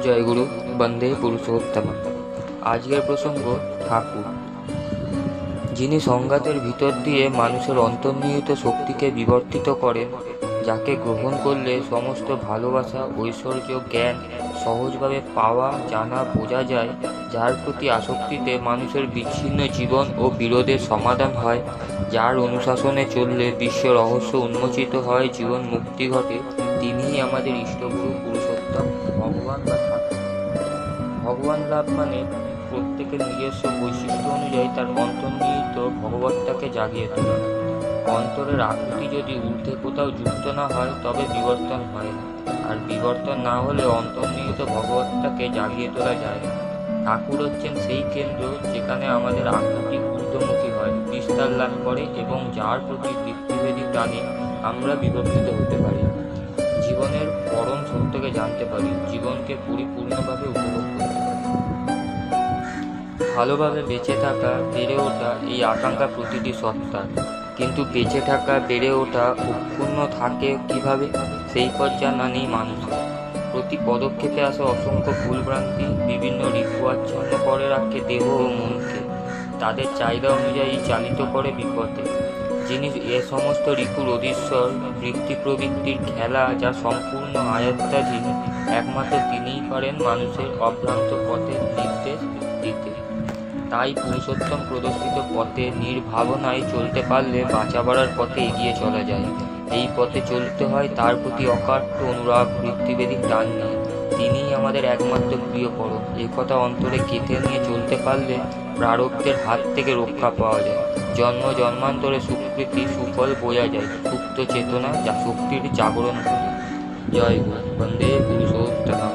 জয়গুরু, বন্দে পুরুষোত্তম। আজকের প্রসঙ্গ ঠাকুর, যিনি সংঘাতের ভিতর দিয়ে মানুষের অন্তর্নিহিত শক্তিকে বিবর্তিত করেন, যাকে গ্রহণ করলে সমস্ত ভালোবাসা, ঐশ্বর্য, জ্ঞান সহজভাবে পাওয়া, জানা, বোঝা যায়, যার প্রতি আসক্তিতে মানুষের বিচ্ছিন্ন জীবন ও বিরোধের সমাধান হয়, যার অনুশাসনে চললে বিশ্ব রহস্য উন্মোচিত হয়, জীবন মুক্তি ঘটে, তিনিই আমাদের ইষ্টগুরু পুরুষোত্তম, ভগবান বা ঠাকুর। ভগবান লাভ মানে প্রত্যেকের নিজস্ব বৈশিষ্ট্য অনুযায়ী তার অন্তর্নিহিত ভগবত্তাকে জাগিয়ে তোলা। অন্তরের আকুতি যদি ঊর্ধ্বে কোথাও যুক্ত না হয়, তবে বিবর্তন হয় না, আর বিবর্তন না হলে অন্তর্নিহিত ভগবত্তাকে জাগিয়ে তোলা যায় না। ঠাকুর হচ্ছেন সেই কেন্দ্র যেখানে আমাদের আকুতি ঊর্ধ্বমুখী হয়, বিস্তার লাভ করে, এবং যার প্রতি বৃত্তিভেদী টানে আমরা বিবর্তিত হতে পারি, জীবনের পরম সত্যকে জানতে পারি, জীবনকে পরিপূর্ণভাবে উপভোগ করতে পারি। ভালোভাবে বেঁচে থাকা, বেড়ে ওঠা, এই আকাঙ্ক্ষা প্রতিটি সত্তার। কিন্তু বেঁচে থাকা, বেড়ে ওঠা অক্ষুণ্ণ থাকে কিভাবে, সেই পথ জানা নেই মানুষের। প্রতি পদক্ষেপে আসে অসংখ্য ভুলভ্রান্তি, বিভিন্ন রিপু আচ্ছন্ন করে রাখে দেহ ও মনকে, তাদের চাহিদা অনুযায়ী চালিত করে বিপথে। যিনি এ সমস্ত রিপুর অধীশ্বর, বৃত্তি প্রবৃত্তির খেলা যা সম্পূর্ণ আয়ত্তাধীন, একমাত্র তিনিই পারেন মানুষের অভ্রান্ত পথের নির্দেশ দিতে। তাই পুরুষোত্তম প্রদর্শিত পথে নির্ভাবনায় চলতে পারলে বাঁচা বাড়ার পথে এগিয়ে চলা যায়। এই পথে চলতে হয় তার প্রতি অকাট্য অনুরাগ, বৃত্তিভেদী টান নিয়ে। তিনিই আমাদের একমাত্র প্রিয় পরম, এই কথা অন্তরে গেঁথে নিয়ে চলতে পারলে প্রারব্ধের হাত থেকে রক্ষা পাওয়া যায়। জন্ম জন্মান্তরে সুকৃতি সুফল বোঝা যায়, সুপ্ত চেতনা যা শক্তির জাগরণ করে। জয় গুরু, বন্দে পুরুষোত্তম।